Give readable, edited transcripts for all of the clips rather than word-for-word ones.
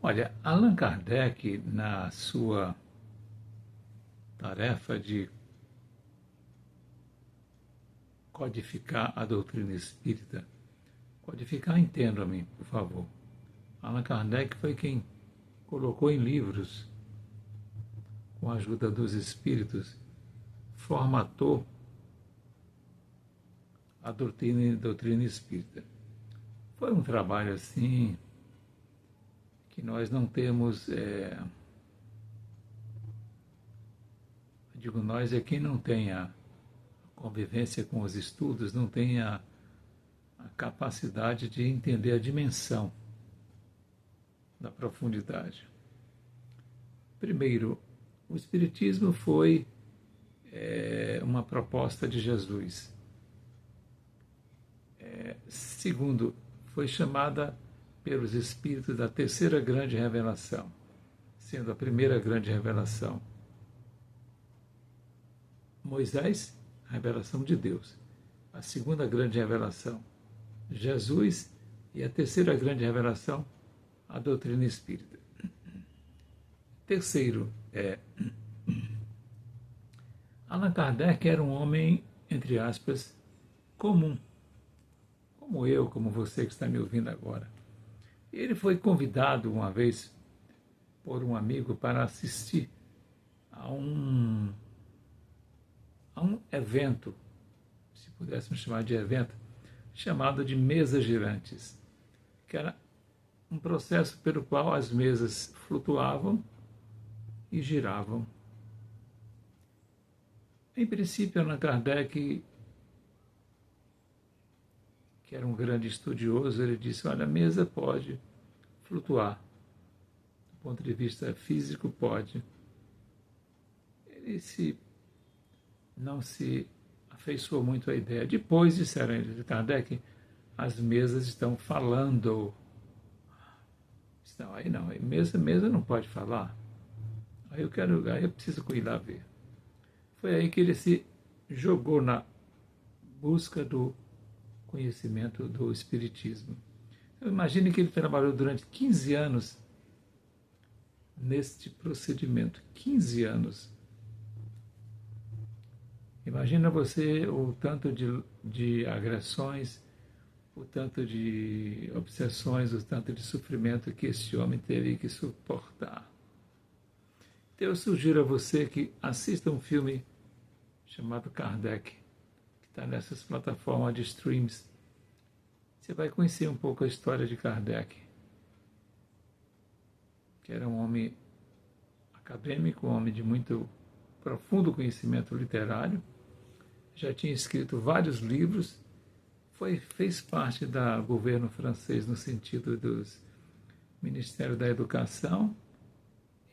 Olha, Allan Kardec, na sua tarefa de codificar a doutrina espírita, codificar, entenda-me, por favor. Allan Kardec foi quem colocou em livros, com a ajuda dos espíritos, formatou a doutrina espírita. Foi um trabalho assim que nós não temos, digo nós é quem não tem a convivência com os estudos, não tem a capacidade de entender a dimensão da profundidade. Primeiro, o Espiritismo foi uma proposta de Jesus. Segundo, foi chamada pelos Espíritos da terceira grande revelação, sendo a primeira grande revelação Moisés, a revelação de Deus. A segunda grande revelação, Jesus, e a terceira grande revelação, a doutrina espírita. Terceiro, Allan Kardec era um homem, entre aspas, comum, como eu, como você que está me ouvindo agora. Ele foi convidado uma vez por um amigo para assistir a um evento, se pudéssemos chamar de evento, chamado de mesas girantes, que era um processo pelo qual as mesas flutuavam e giravam. Em princípio, Allan Kardec, que era um grande estudioso, ele disse, olha, a mesa pode flutuar. Do ponto de vista físico, pode. Ele não se afeiçoou muito à ideia. Depois disseram eles, Kardec, as mesas estão falando. Não, aí não, mesa não pode falar. Aí eu preciso ir lá ver. Foi aí que ele se jogou na busca do conhecimento do Espiritismo. Eu imagino que ele trabalhou durante 15 anos neste procedimento. 15 anos. Imagina você o tanto de agressões, o tanto de obsessões, o tanto de sofrimento que esse homem teve que suportar. Então eu sugiro a você que assista um filme chamado Kardec, que está nessas plataformas de streams. Você vai conhecer um pouco a história de Kardec, que era um homem acadêmico, um homem de muito profundo conhecimento literário, já tinha escrito vários livros, fez parte do governo francês no sentido dos Ministério da Educação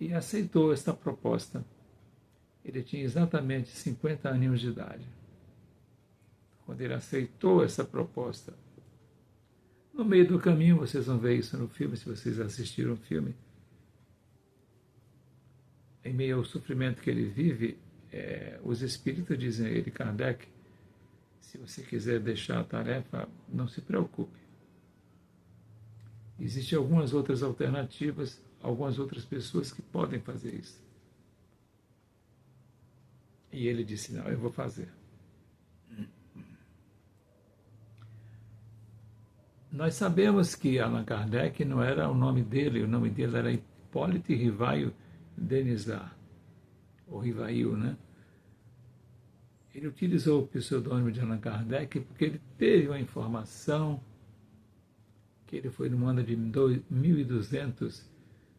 e aceitou esta proposta. Ele tinha exatamente 50 anos de idade. Quando ele aceitou essa proposta, no meio do caminho, vocês vão ver isso no filme, se vocês assistiram o filme, em meio ao sofrimento que ele vive, os espíritos dizem a ele, Kardec, se você quiser deixar a tarefa, não se preocupe. Existem algumas outras alternativas, algumas outras pessoas que podem fazer isso. E ele disse, não, eu vou fazer. Nós sabemos que Allan Kardec não era o nome dele era Hipólite Rivaio Denisard, ou Rivail, né? Ele utilizou o pseudônimo de Allan Kardec porque ele teve uma informação que ele foi no ano de 1200,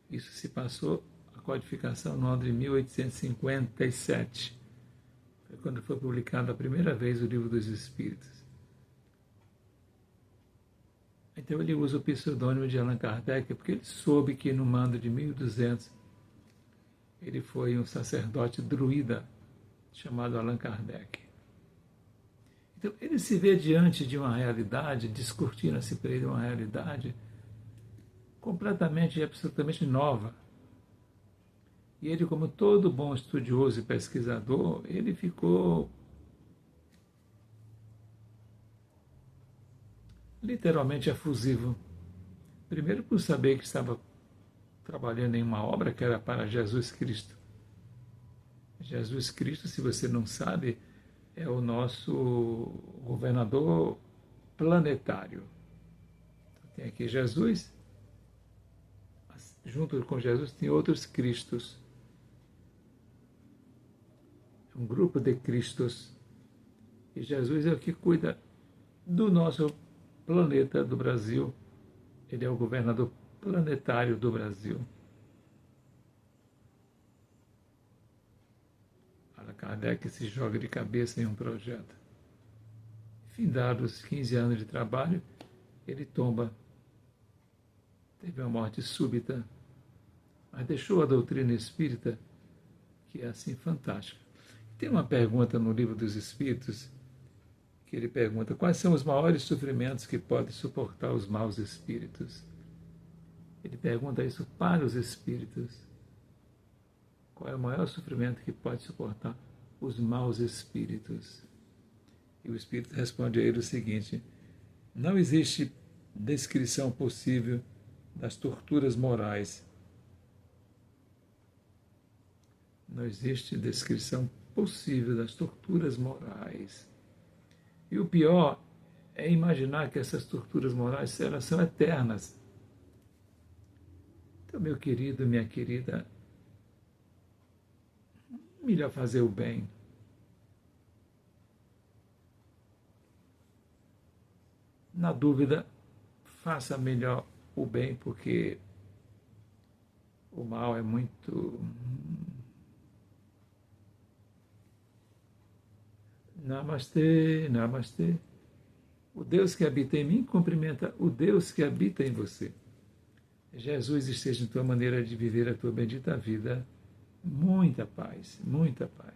isso se passou, a codificação no ano de 1857, foi quando foi publicado a primeira vez o Livro dos Espíritos. Então ele usa o pseudônimo de Allan Kardec porque ele soube que no ano de 1200 ele foi um sacerdote druida chamado Allan Kardec. Então ele se vê diante de uma realidade, descortina-se para ele uma realidade completamente e absolutamente nova. E ele, como todo bom estudioso e pesquisador, ele ficou literalmente efusivo. Primeiro por saber que estava trabalhando em uma obra que era para Jesus Cristo. Jesus Cristo, se você não sabe, é o nosso governador planetário. Então, tem aqui Jesus, junto com Jesus tem outros Cristos. É um grupo de Cristos. E Jesus é o que cuida do nosso planeta, do Brasil. Ele é o governador planetário do Brasil. Allan Kardec se joga de cabeça em um projeto. Findados 15 anos de trabalho, ele tomba. Teve uma morte súbita, mas deixou a doutrina espírita, que é assim fantástica. Tem uma pergunta no Livro dos Espíritos, que ele pergunta: quais são os maiores sofrimentos que podem suportar os maus espíritos? Ele pergunta isso para os espíritos. Qual é o maior sofrimento que pode suportar os maus espíritos? E o espírito responde a ele o seguinte: não existe descrição possível das torturas morais. Não existe descrição possível das torturas morais. E o pior é imaginar que essas torturas morais elas são eternas. Então, meu querido, minha querida, melhor fazer o bem. Na dúvida, faça melhor o bem, porque o mal é muito... Namastê, namastê. O Deus que habita em mim cumprimenta o Deus que habita em você. Jesus esteja em tua maneira de viver a tua bendita vida. Muita paz, muita paz.